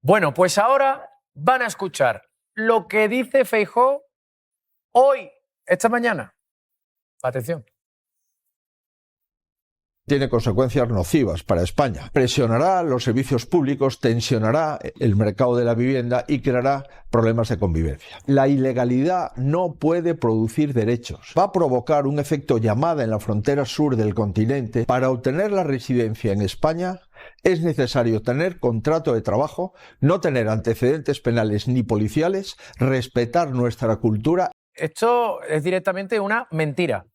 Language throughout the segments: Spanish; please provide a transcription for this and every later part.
Bueno, pues ahora van a escuchar lo que dice Feijóo hoy, esta mañana. Atención. Tiene consecuencias nocivas para España. Presionará los servicios públicos, tensionará el mercado de la vivienda y creará problemas de convivencia. La ilegalidad no puede producir derechos. Va a provocar un efecto llamada en la frontera sur del continente. Para obtener la residencia en España es necesario tener contrato de trabajo, no tener antecedentes penales ni policiales, respetar nuestra cultura. Esto es directamente una mentira.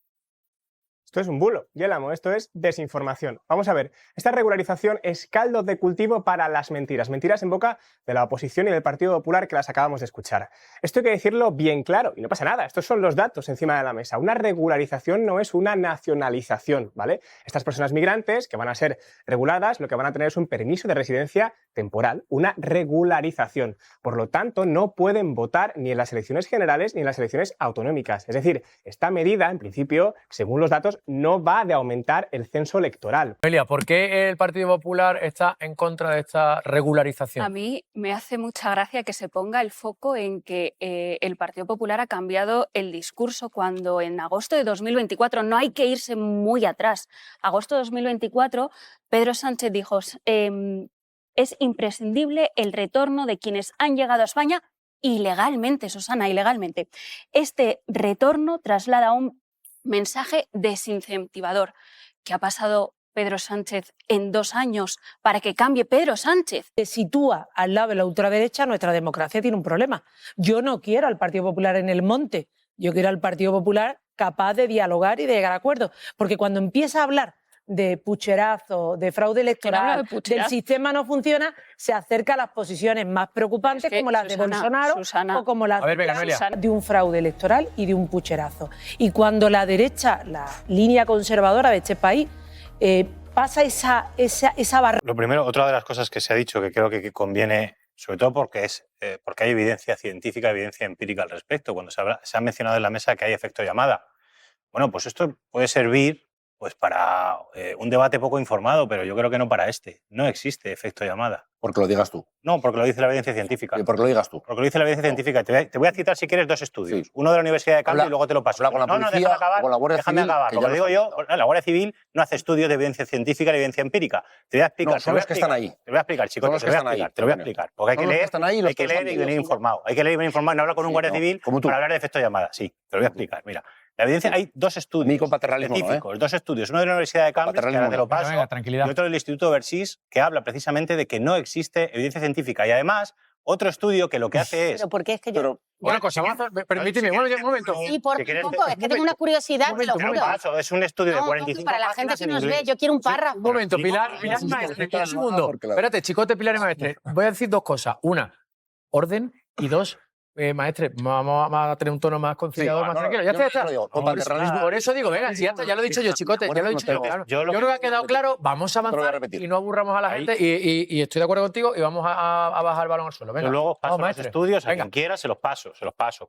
Esto es un bulo, Yélamo, esto es desinformación. Vamos a ver, esta regularización es caldo de cultivo para las mentiras. Mentiras en boca de la oposición y del Partido Popular que las acabamos de escuchar. Esto hay que decirlo bien claro y no pasa nada, estos son los datos encima de la mesa. Una regularización no es una nacionalización, ¿vale? Estas personas migrantes que van a ser reguladas lo que van a tener es un permiso de residencia temporal, una regularización. Por lo tanto, no pueden votar ni en las elecciones generales ni en las elecciones autonómicas. Es decir, esta medida, en principio, según los datos, no va de aumentar el censo electoral. Amelia, ¿por qué el Partido Popular está en contra de esta regularización? A mí me hace mucha gracia que se ponga el foco en que el Partido Popular ha cambiado el discurso cuando en agosto de 2024, no hay que irse muy atrás, agosto de 2024, Pedro Sánchez dijo es imprescindible el retorno de quienes han llegado a España ilegalmente, Susana, ilegalmente. Este retorno traslada un mensaje desincentivador. ¿Qué ha pasado Pedro Sánchez en 2 años para que cambie Pedro Sánchez? Se sitúa al lado de la ultraderecha, nuestra democracia tiene un problema. Yo no quiero al Partido Popular en el monte, yo quiero al Partido Popular capaz de dialogar y de llegar a acuerdos. Porque cuando empieza a hablar de pucherazo, de fraude electoral, del sistema no funciona, se acerca a las posiciones más preocupantes como las de Bolsonaro o como las de un fraude electoral y de un pucherazo. Y cuando la derecha, la línea conservadora de este país, pasa esa barrera. Lo primero, otra de las cosas que se ha dicho que creo que conviene, sobre todo porque hay evidencia científica, evidencia empírica al respecto, cuando se ha mencionado en la mesa que hay efecto llamada. Bueno, pues esto puede servir pues para un debate poco informado, pero yo creo que no para este. No existe efecto llamada. Porque lo digas tú. No, porque lo dice la evidencia científica. ¿Y porque lo digas tú? Porque lo dice la evidencia científica. Te voy a citar, si quieres, 2 estudios. Sí. Uno de la Universidad de Cambridge y luego te lo paso. Con la policía, déjame acabar. Con la Guardia déjame Civil, acabar. Como digo yo, la Guardia Civil no hace estudios de evidencia científica ni evidencia empírica. Te voy a explicar. No, son los que están ahí. Te voy a explicar, chicos. Te lo voy a explicar. Porque hay que leer y venir informado. Hay que leer y venir informado. No hablar con un Guardia Civil para hablar de efecto llamada. Sí, te lo voy a explicar. Mira. La evidencia, hay 2 estudios científicos, 2 estudios, uno de la Universidad de Cambridge, que ahora te lo paso, y otro del Instituto Versis, que habla precisamente de que no existe evidencia científica. Y además, otro estudio que lo que hace es... Pero ¿por qué es que yo...? Una cosa, permíteme, un momento. Sí, por poco, es que tengo una curiosidad, te lo juro. Es un estudio de 45 para la gente que nos ve, yo quiero un párrafo. Un momento, Pilar y Maestre, un segundo. Espérate, Chicote, Pilar y Maestre. Voy a decir 2 cosas. Una, orden, y 2... Maestre, vamos a tener un tono más conciliador, más tranquilo. Ya está. Por eso digo, venga, si ya lo he dicho yo, Chicote, ya lo he dicho yo. Claro. Yo creo que ha quedado claro, vamos a avanzar y no aburramos a la gente. Y estoy de acuerdo contigo y vamos a bajar el balón al suelo. Venga, yo luego paso los estudios, a quien quiera se los paso.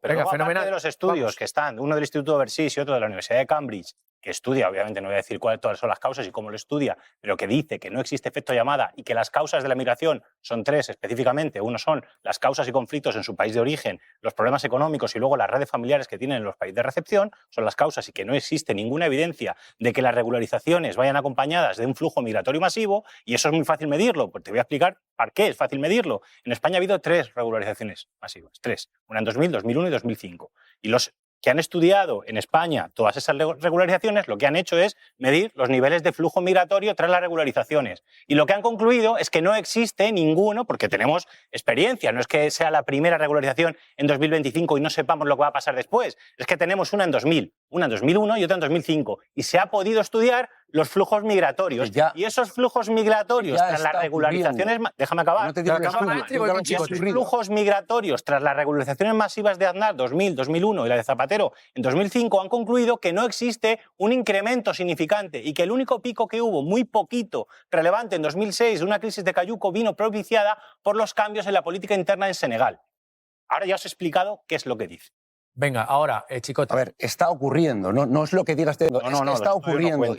Pero venga, fenomenal. De los estudios que están, uno del Instituto Versis y otro de la Universidad de Cambridge, que estudia, obviamente no voy a decir cuáles son las causas y cómo lo estudia, pero que dice que no existe efecto llamada y que las causas de la migración son 3 específicamente. Uno son las causas y conflictos en su país de origen, los problemas económicos y luego las redes familiares que tienen en los países de recepción, son las causas, y que no existe ninguna evidencia de que las regularizaciones vayan acompañadas de un flujo migratorio masivo, y eso es muy fácil medirlo. Pues te voy a explicar por qué es fácil medirlo. En España ha habido 3 regularizaciones masivas, 3, una en 2000, 2001 y 2005. Y los que han estudiado en España todas esas regularizaciones, lo que han hecho es medir los niveles de flujo migratorio tras las regularizaciones. Y lo que han concluido es que no existe ninguno, porque tenemos experiencia, no es que sea la primera regularización en 2025 y no sepamos lo que va a pasar después, es que tenemos una en 2000, una en 2001 y otra en 2005. Y se ha podido estudiar los flujos migratorios. Y esos flujos migratorios tras las regularizaciones... Déjame acabar. Los flujos migratorios tras las regularizaciones masivas de Aznar 2000, 2001 y la de Zapatero en 2005 han concluido que no existe un incremento significante y que el único pico que hubo, muy poquito, relevante en 2006, de una crisis de Cayuco, vino propiciada por los cambios en la política interna en Senegal. Ahora ya os he explicado qué es lo que dice. Venga, ahora, Chicote. A ver, está ocurriendo, no es lo que digas, está ocurriendo.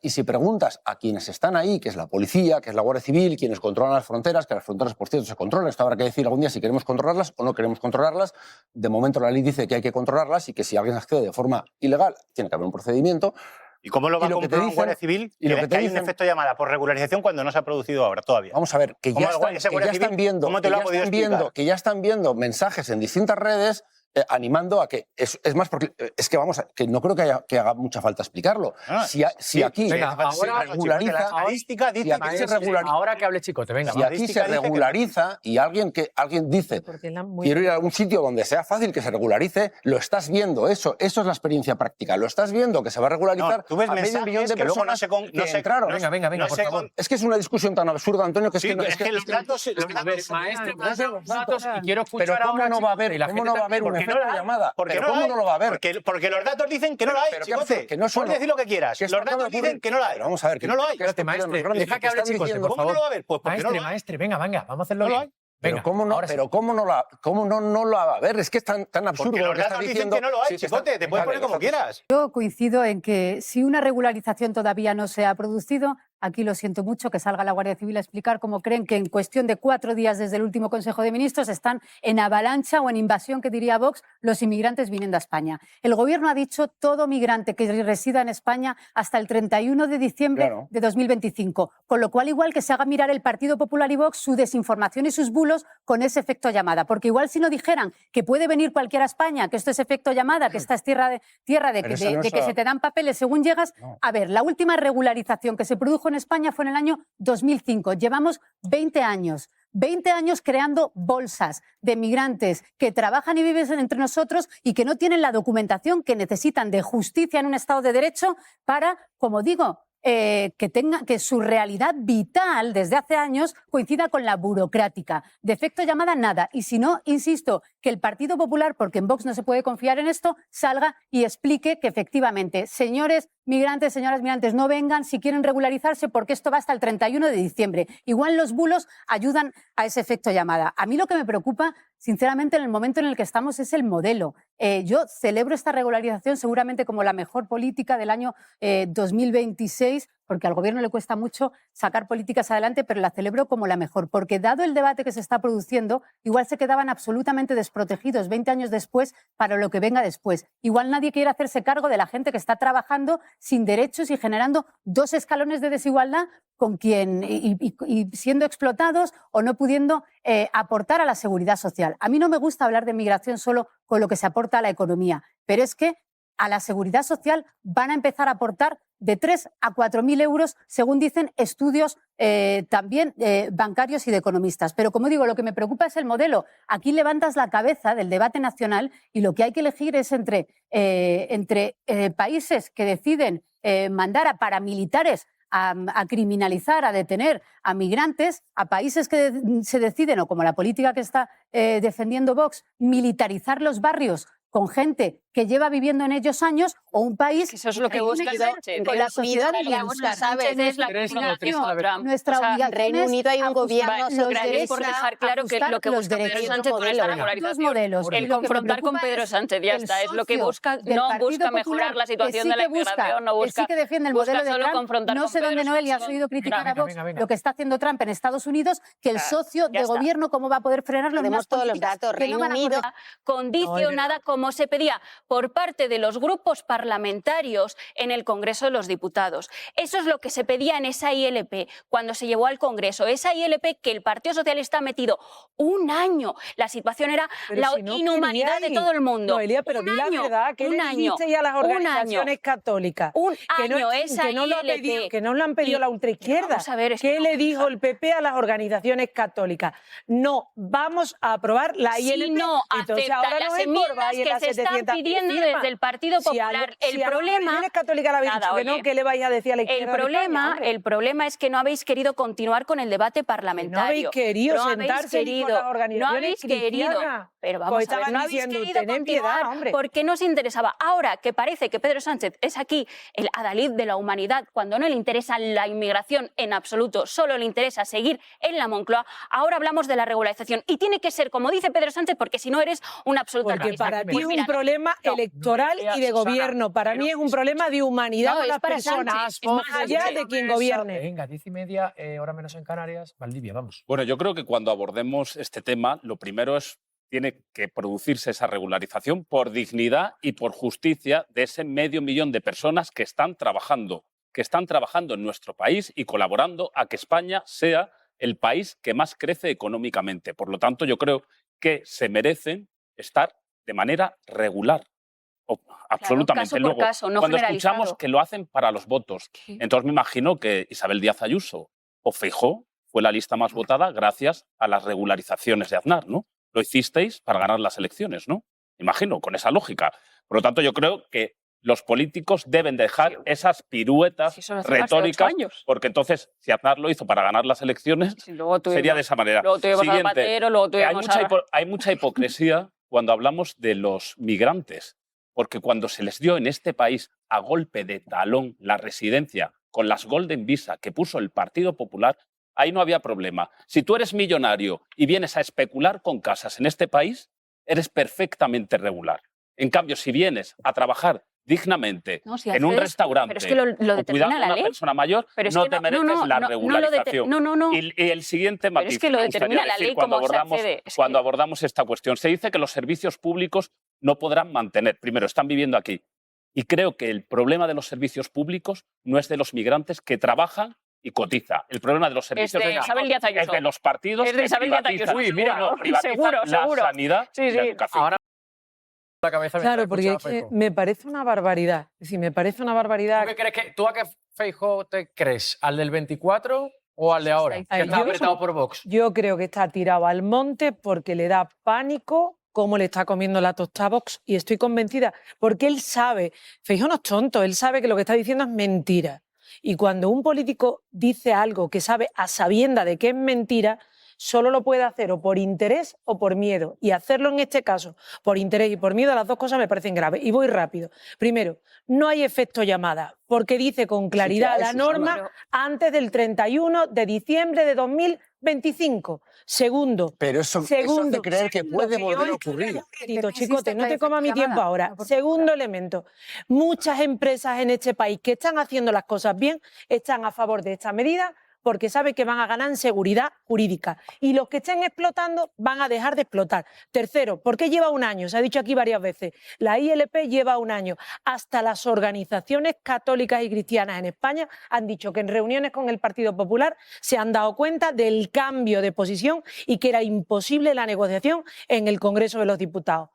Y si preguntas a quienes están ahí, que es la policía, que es la Guardia Civil, quienes controlan las fronteras, que las fronteras, por cierto, se controlan, esto habrá que decir algún día si queremos controlarlas o no queremos controlarlas. De momento la ley dice que hay que controlarlas y que si alguien accede de forma ilegal, tiene que haber un procedimiento. ¿Y cómo lo va a comprobar un Guardia Civil que hay un efecto llamada por regularización cuando no se ha producido ahora todavía? Vamos a ver, que ya están viendo mensajes en distintas redes animando a que es más porque es que vamos que no creo que haga mucha falta explicarlo. Si aquí se regulariza, ahora que hable Chicote, venga. Si aquí se regulariza y alguien dice quiero ir a algún sitio donde sea fácil que se regularice, lo estás viendo, eso es la experiencia práctica, lo estás viendo que se va a regularizar tú ves a medio millón de personas que entraron. Venga, por favor. Es que es una discusión tan absurda, Antonio, que es que los datos, maestro, y quiero escuchar pero ahora, ¿cómo no va a haber un efecto llamada? ¿Cómo no lo va a haber? Porque los datos dicen que no la hay, Chicote. Puedes decir lo que quieras. Los datos dicen que no la hay. Vamos a ver, que no lo hay. Espérate, maestre, deja que hable Chicote, por favor. ¿Cómo no lo va a haber? Pues porque no lo hay. Maestre, venga, vamos a hacerlo bien. Pero ¿cómo no la va a ver? Es que es tan absurdo. Porque los datos dicen que no lo hay, Chicote. Te puedes poner como quieras. Yo coincido en que si una regularización todavía no se ha producido, aquí lo siento mucho, que salga la Guardia Civil a explicar cómo creen que en cuestión de 4 días desde el último Consejo de Ministros están en avalancha o en invasión, que diría Vox, los inmigrantes viniendo a España. El Gobierno ha dicho todo migrante que resida en España hasta el 31 de diciembre de 2025, con lo cual igual que se haga mirar el Partido Popular y Vox su desinformación y sus bulos con ese efecto llamada, porque igual si no dijeran que puede venir cualquiera a España, que esto es efecto llamada, que esta es tierra de que se te dan papeles según llegas. A ver, la última regularización que se produjo en España fue en el año 2005. Llevamos 20 años creando bolsas de migrantes que trabajan y viven entre nosotros y que no tienen la documentación que necesitan de justicia en un Estado de Derecho para, como digo, que su realidad vital desde hace años coincida con la burocrática. De efecto llamada, nada. Y si no, insisto, que el Partido Popular, porque en Vox no se puede confiar en esto, salga y explique que efectivamente, señores migrantes, señoras migrantes, no vengan si quieren regularizarse porque esto va hasta el 31 de diciembre. Igual los bulos ayudan a ese efecto llamada. A mí lo que me preocupa, sinceramente, en el momento en el que estamos es el modelo. Yo celebro esta regularización seguramente como la mejor política del año 2026, porque al Gobierno le cuesta mucho sacar políticas adelante, pero la celebro como la mejor, porque dado el debate que se está produciendo, igual se quedaban absolutamente desprotegidos 20 años después para lo que venga después. Igual nadie quiere hacerse cargo de la gente que está trabajando sin derechos y generando 2 escalones de desigualdad con quien y siendo explotados o no pudiendo aportar a la seguridad social. A mí no me gusta hablar de migración solo con lo que se aporta a la economía, pero es que a la seguridad social van a empezar a aportar de 3 a 4.000 euros, según dicen estudios también bancarios y de economistas. Pero como digo, lo que me preocupa es el modelo. Aquí levantas la cabeza del debate nacional y lo que hay que elegir es entre países que deciden mandar a paramilitares a criminalizar, a detener a migrantes, a países que se deciden, o como la política que está defendiendo Vox, militarizar los barrios con gente que lleva viviendo en ellos años, o un país eso es lo que busca con la sociedad de nuestra obligación. Reino Unido hay un gobierno gracias por dejar claro que lo que busca Pedro Sánchez con esta regularización, el confrontar con Pedro Sánchez, ya está, es lo que busca, no busca mejorar la situación de la inmigración, no busca, sí que defiende el modelo de Trump. No sé dónde Noelia has oído criticar a Vox lo que está haciendo Trump en Estados Unidos, que el socio de gobierno cómo va a poder frenarlo. Tenemos todos los datos. Reino Unido condicionada como se pedía por parte de los grupos parlamentarios en el Congreso de los Diputados. Eso es lo que se pedía en esa ILP cuando se llevó al Congreso. Esa ILP que el Partido Socialista ha metido 1 año. La situación era la inhumanidad de todo el mundo. Noelia, pero di la verdad, que le dijiste ya a las organizaciones católicas. Que no lo han pedido la ultraizquierda. ¿Qué le dijo el PP a las organizaciones católicas? No, vamos a aprobar la ILP. Si no aceptan las enmiendas que se están pidiendo desde el Partido Popular. El problema católica le habéis dicho que no, ¿qué le vais a decir a la izquierda? El problema es que no habéis querido continuar con el debate parlamentario. No habéis querido sentarse con las organizaciones no habéis querido. Pero vamos a ver, no habéis querido continuar porque no os interesaba. Ahora que parece que Pedro Sánchez es aquí el adalid de la humanidad, cuando no le interesa la inmigración en absoluto, solo le interesa seguir en la Moncloa, ahora hablamos de la regularización. Y tiene que ser como dice Pedro Sánchez, porque si no eres un absoluto porque para ti mí es un problema electoral y de gobierno. Para mí es un problema de humanidad de las personas, más allá de quien gobierne. Venga, 10:30, hora menos en Canarias. Valdivia, vamos. Bueno, yo creo que cuando abordemos este tema, lo primero es tiene que producirse esa regularización por dignidad y por justicia de ese 500 000 de personas que están trabajando en nuestro país y colaborando a que España sea el país que más crece económicamente. Por lo tanto, yo creo que se merecen estar de manera regular. Absolutamente. Caso por Luego, caso, no cuando generalizado. escuchamos que lo hacen para los votos, entonces me imagino que Isabel Díaz Ayuso o Feijóo fue la lista más votada gracias a las regularizaciones de Aznar, ¿no? Lo hicisteis para ganar las elecciones, ¿no? Imagino, con esa lógica. Por lo tanto, yo creo que los políticos deben dejar esas piruetas retóricas, porque entonces, si Aznar lo hizo para ganar las elecciones, sería de esa manera. Siguiente, hay mucha hipocresía cuando hablamos de los migrantes, porque cuando se les dio en este país a golpe de talón la residencia con las Golden Visa que puso el Partido Popular, ahí no había problema. Si tú eres millonario y vienes a especular con casas en este país, eres perfectamente regular. En cambio, si vienes a trabajar dignamente en un restaurante pero es que lo o cuidando a una persona mayor, no te mereces la regularización. Y el siguiente matiz, pero es que lo determina la ley cuando abordamos esta cuestión. Se dice que los servicios públicos no podrán mantener. Primero, están viviendo aquí. Y creo que el problema de los servicios públicos no es de los migrantes que trabajan y cotiza. El problema de los servicios es de los partidos que privatizan la sanidad y la educación. Ahora la cabeza claro, porque es que me parece una barbaridad. Es decir, me parece una barbaridad. ¿Tú a qué Feijóo te crees? ¿Al del 24 o al de ahora? Que está apretado por Vox. Yo creo que está tirado al monte porque le da pánico cómo le está comiendo la tostada Vox, y estoy convencida, porque él sabe, Feijóo no es tonto, él sabe que lo que está diciendo es mentira. Y cuando un político dice algo que sabe a sabienda de que es mentira, solo lo puede hacer o por interés o por miedo. Y hacerlo en este caso por interés y por miedo, las dos cosas me parecen graves. Y voy rápido. Primero, no hay efecto llamada, porque dice con claridad la norma antes del 31 de diciembre de 2025. Segundo. Pero eso hace creer que puede volver a ocurrir. Chicote, no te coma mi tiempo ahora. Segundo elemento. Muchas empresas en este país que están haciendo las cosas bien están a favor de esta medida porque saben que van a ganar en seguridad jurídica. Y los que estén explotando van a dejar de explotar. Tercero, ¿por qué lleva un año? Se ha dicho aquí varias veces. La ILP lleva un año. Hasta las organizaciones católicas y cristianas en España han dicho que en reuniones con el Partido Popular se han dado cuenta del cambio de posición y que era imposible la negociación en el Congreso de los Diputados.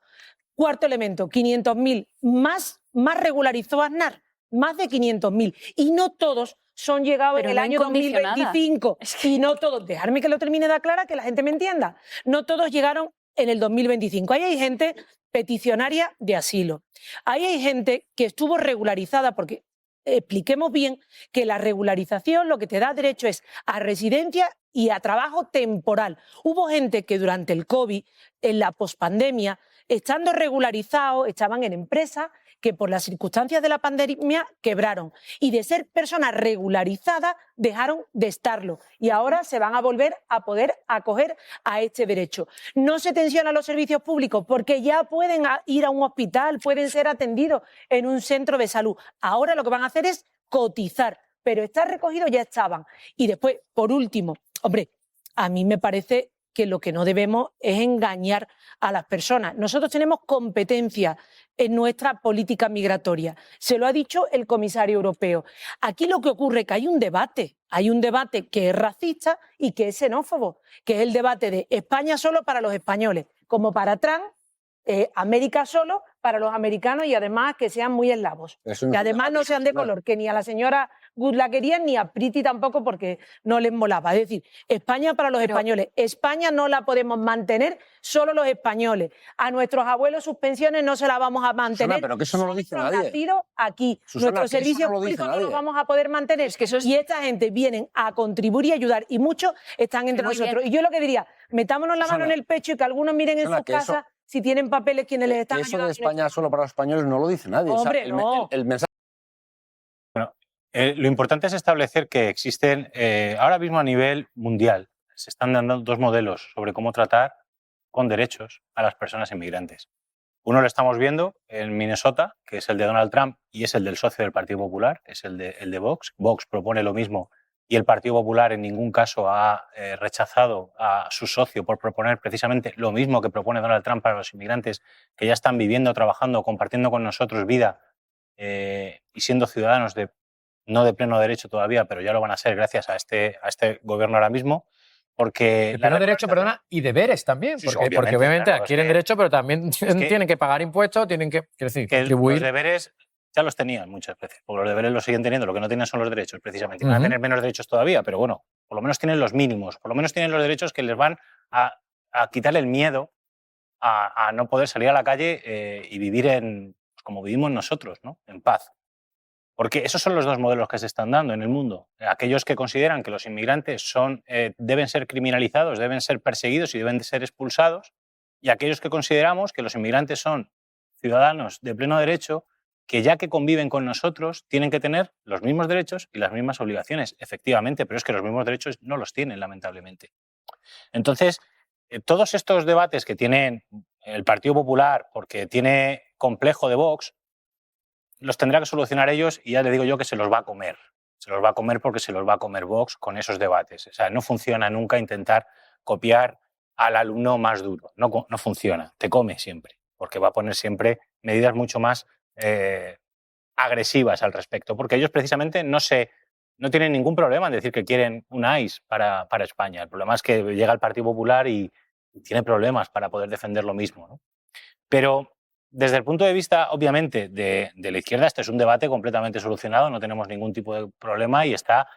Cuarto elemento, 500.000 más regularizó Aznar. Más de 500.000. Y no todos son llegados en el año 2025. Y no todos, dejarme que lo termine de aclarar, que la gente me entienda, no todos llegaron en el 2025. Ahí hay gente peticionaria de asilo. Ahí hay gente que estuvo regularizada, porque expliquemos bien que la regularización lo que te da derecho es a residencia y a trabajo temporal. Hubo gente que durante el COVID, en la pospandemia, estando regularizados, estaban en empresas que por las circunstancias de la pandemia quebraron, y de ser personas regularizadas dejaron de estarlo, y ahora se van a volver a poder acoger a este derecho. No se tensionan los servicios públicos porque ya pueden ir a un hospital, pueden ser atendidos en un centro de salud. Ahora lo que van a hacer es cotizar, pero estar recogidos ya estaban. Y después, por último, hombre, a mí me parece que lo que no debemos es engañar a las personas. Nosotros tenemos competencia en nuestra política migratoria. Se lo ha dicho el comisario europeo. Aquí lo que ocurre es que hay un debate que es racista y que es xenófobo, que es el debate de España solo para los españoles, como para Trump, América solo para los americanos, y además que sean muy eslavos. Que además no sean de color, que ni a la señora Good la querían, ni a Priti tampoco, porque no les molaba. Es decir, España para los españoles. España no la podemos mantener solo los españoles. A nuestros abuelos sus pensiones no se las vamos a mantener. Susana, pero que eso no lo dice nadie. Nacido aquí. Susana, Nuestros servicios públicos no los vamos a poder mantener. Es que y esta gente vienen a contribuir y ayudar, y muchos están entre nosotros. Y yo lo que diría, metámonos la mano en el pecho y que algunos miren en sus casas si tienen papeles quienes les están ayudando. Eso de España solo para los españoles no lo dice nadie. Hombre, no. El mensaje... Bueno, lo importante es establecer que existen, ahora mismo a nivel mundial, se están dando dos modelos sobre cómo tratar con derechos a las personas inmigrantes. Uno lo estamos viendo en Minnesota, que es el de Donald Trump y es el del socio del Partido Popular, es el de Vox. Vox propone lo mismo y el Partido Popular en ningún caso ha rechazado a su socio por proponer precisamente lo mismo que propone Donald Trump para los inmigrantes que ya están viviendo, trabajando, compartiendo con nosotros vida y siendo ciudadanos no de pleno derecho todavía, pero ya lo van a ser gracias a este gobierno ahora mismo. Porque de pleno derecho, perdona, y deberes también, Sí, porque obviamente claro, adquieren derecho, pero también tienen que pagar impuestos, tienen que, quiero decir, que contribuir. Los deberes ya los tenían muchas veces, porque los deberes los siguen teniendo, lo que no tienen son los derechos, precisamente. Van a tener menos derechos todavía, pero bueno, por lo menos tienen los mínimos, por lo menos tienen los derechos que les van a quitarle el miedo a no poder salir a la calle y vivir pues como vivimos nosotros, ¿no? En paz. Porque esos son los dos modelos que se están dando en el mundo. Aquellos que consideran que los inmigrantes deben ser criminalizados, deben ser perseguidos y deben ser expulsados, y aquellos que consideramos que los inmigrantes son ciudadanos de pleno derecho, que ya que conviven con nosotros tienen que tener los mismos derechos y las mismas obligaciones, efectivamente, pero es que los mismos derechos no los tienen, lamentablemente. Entonces, todos estos debates que tiene el Partido Popular, porque tiene complejo de Vox, los tendrá que solucionar ellos y ya le digo yo que se los va a comer. Se los va a comer porque se los va a comer Vox con esos debates. O sea, no funciona nunca intentar copiar al alumno más duro. No funciona. Te come siempre, porque va a poner siempre medidas mucho más agresivas al respecto, porque ellos precisamente no tienen ningún problema en decir que quieren un ICE para España. El problema es que llega el Partido Popular y tiene problemas para poder defender lo mismo, ¿no? Pero desde el punto de vista, obviamente, de la izquierda, este es un debate completamente solucionado, no tenemos ningún tipo de problema y está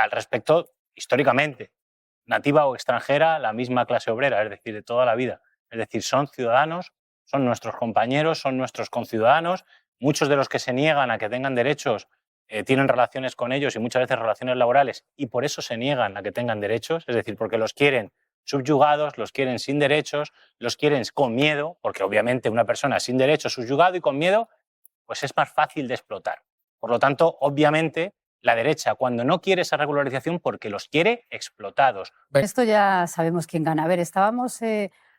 al respecto, históricamente, nativa o extranjera, la misma clase obrera, es decir, de toda la vida. Es decir, son ciudadanos, son nuestros compañeros, son nuestros conciudadanos. Muchos de los que se niegan a que tengan derechos tienen relaciones con ellos y muchas veces relaciones laborales y por eso se niegan a que tengan derechos, es decir, porque los quieren subyugados, los quieren sin derechos, los quieren con miedo, porque obviamente una persona sin derechos, subyugado y con miedo, pues es más fácil de explotar. Por lo tanto, obviamente, la derecha cuando no quiere esa regularización porque los quiere explotados. Esto ya sabemos quién gana. A ver, estábamos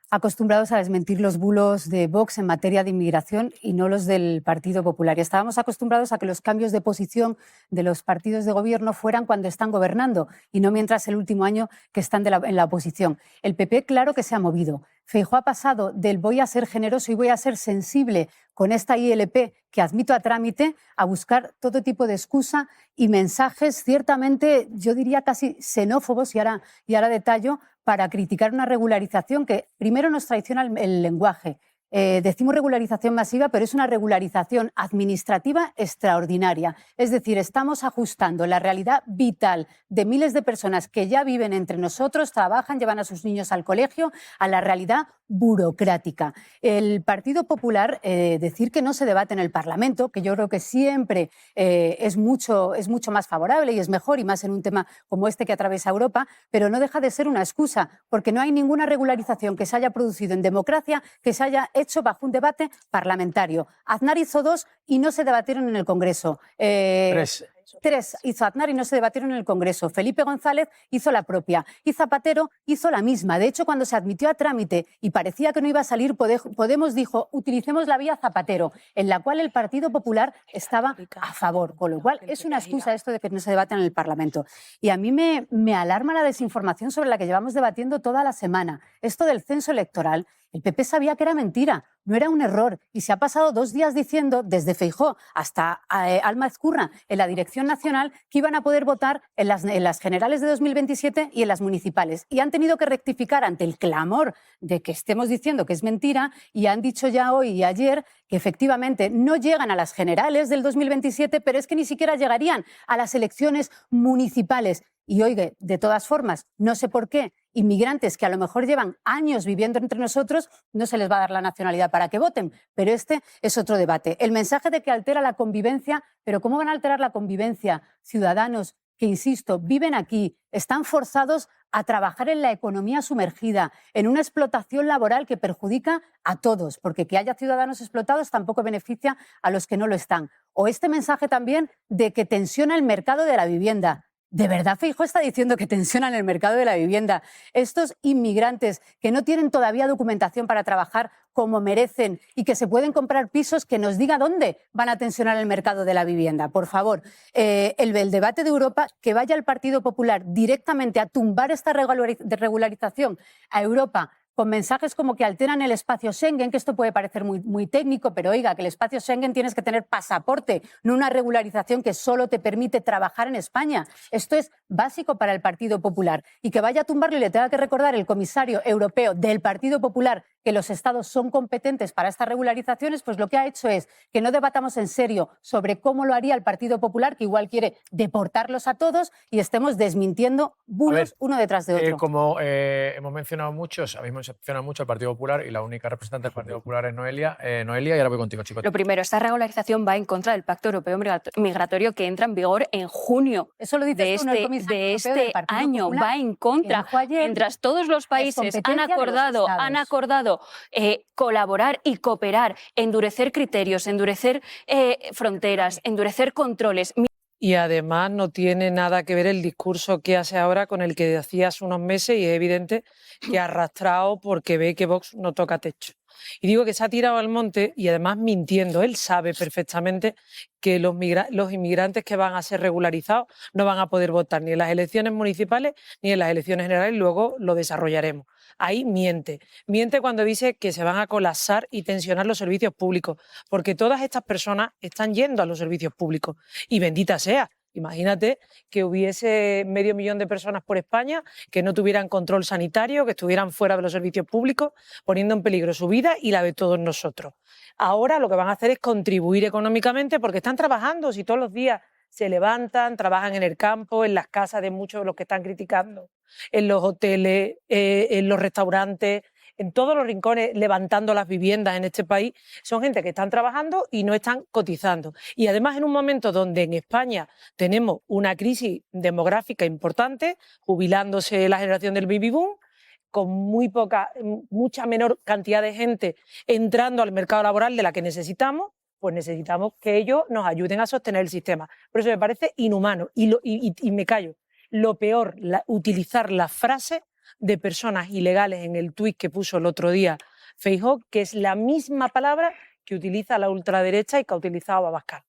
acostumbrados a desmentir los bulos de Vox en materia de inmigración y no los del Partido Popular. Y estábamos acostumbrados a que los cambios de posición de los partidos de gobierno fueran cuando están gobernando y no mientras el último año que están en la oposición. El PP, claro que se ha movido. Feijóo ha pasado del voy a ser generoso y voy a ser sensible con esta ILP que admito a trámite a buscar todo tipo de excusa y mensajes ciertamente, yo diría casi xenófobos, y ahora detallo, para criticar una regularización que primero nos traiciona el lenguaje. Decimos regularización masiva, pero es una regularización administrativa extraordinaria. Es decir, estamos ajustando la realidad vital de miles de personas que ya viven entre nosotros, trabajan, llevan a sus niños al colegio, a la realidad burocrática. El Partido Popular, decir que no se debate en el Parlamento, que yo creo que siempre es mucho más favorable y es mejor, y más en un tema como este que atraviesa Europa, pero no deja de ser una excusa, porque no hay ninguna regularización que se haya producido en democracia que se haya hecho bajo un debate parlamentario. Aznar hizo 2 y no se debatieron en el Congreso. 3 hizo Aznar y no se debatieron en el Congreso. Felipe González hizo la propia y Zapatero hizo la misma. De hecho, cuando se admitió a trámite y parecía que no iba a salir, Podemos dijo, utilicemos la vía Zapatero, en la cual el Partido Popular estaba a favor. Con lo cual, es una excusa esto de que no se debate en el Parlamento. Y a mí me alarma la desinformación sobre la que llevamos debatiendo toda la semana. Esto del censo electoral. El PP sabía que era mentira, no era un error, y se ha pasado 2 días diciendo, desde Feijóo hasta Alma Ezcurra, en la Dirección Nacional, que iban a poder votar en las generales de 2027 y en las municipales. Y han tenido que rectificar ante el clamor de que estemos diciendo que es mentira, y han dicho ya hoy y ayer que efectivamente no llegan a las generales del 2027, pero es que ni siquiera llegarían a las elecciones municipales. Y oiga, de todas formas, no sé por qué, inmigrantes que a lo mejor llevan años viviendo entre nosotros, no se les va a dar la nacionalidad para que voten, pero este es otro debate. El mensaje de que altera la convivencia, pero ¿cómo van a alterar la convivencia ciudadanos que, insisto, viven aquí, están forzados a trabajar en la economía sumergida, en una explotación laboral que perjudica a todos, porque que haya ciudadanos explotados tampoco beneficia a los que no lo están? O este mensaje también de que tensiona el mercado de la vivienda. ¿De verdad Feijóo está diciendo que tensionan el mercado de la vivienda? Estos inmigrantes que no tienen todavía documentación para trabajar como merecen y que se pueden comprar pisos, que nos diga dónde van a tensionar el mercado de la vivienda. Por favor, el debate de Europa, que vaya el Partido Popular directamente a tumbar esta regularización a Europa, con mensajes como que alteran el espacio Schengen, que esto puede parecer muy técnico, pero oiga, que el espacio Schengen tienes que tener pasaporte, no una regularización que solo te permite trabajar en España. Esto es básico para el Partido Popular. Y que vaya a tumbarlo y le tenga que recordar el comisario europeo del Partido Popular que los estados son competentes para estas regularizaciones, pues lo que ha hecho es que no debatamos en serio sobre cómo lo haría el Partido Popular, que igual quiere deportarlos a todos, y estemos desmintiendo bulos uno detrás de otro. Como hemos mencionado muchos, habéis mencionado mucho al Partido Popular y la única representante del Partido Popular es Noelia. Noelia, y ahora voy contigo, chicos. Lo primero, esta regularización va en contra del Pacto Europeo Migratorio que entra en vigor en junio de este año. Va en contra. Mientras todos los países han acordado colaborar y cooperar, endurecer criterios, endurecer fronteras, endurecer controles. Y además no tiene nada que ver el discurso que hace ahora con el que hacía hace unos meses, y es evidente que ha arrastrado porque ve que Vox no toca techo. Y digo que se ha tirado al monte y además mintiendo. Él sabe perfectamente que los inmigrantes que van a ser regularizados no van a poder votar ni en las elecciones municipales ni en las elecciones generales, luego lo desarrollaremos. Ahí miente. Miente cuando dice que se van a colapsar y tensionar los servicios públicos, porque todas estas personas están yendo a los servicios públicos. Y bendita sea. Imagínate que hubiese 500.000 de personas por España que no tuvieran control sanitario, que estuvieran fuera de los servicios públicos, poniendo en peligro su vida y la de todos nosotros. Ahora lo que van a hacer es contribuir económicamente porque están trabajando, si todos los días se levantan, trabajan en el campo, en las casas de muchos de los que están criticando, en los hoteles, en los restaurantes, en todos los rincones, levantando las viviendas en este país. Son gente que están trabajando y no están cotizando. Y además en un momento donde en España tenemos una crisis demográfica importante, jubilándose la generación del baby boom, con mucha menor cantidad de gente entrando al mercado laboral de la que necesitamos, pues necesitamos que ellos nos ayuden a sostener el sistema. Por eso me parece inhumano y me callo. Lo peor, utilizar la frase de personas ilegales en el tuit que puso el otro día Feijóo, que es la misma palabra que utiliza la ultraderecha y que ha utilizado Abascal.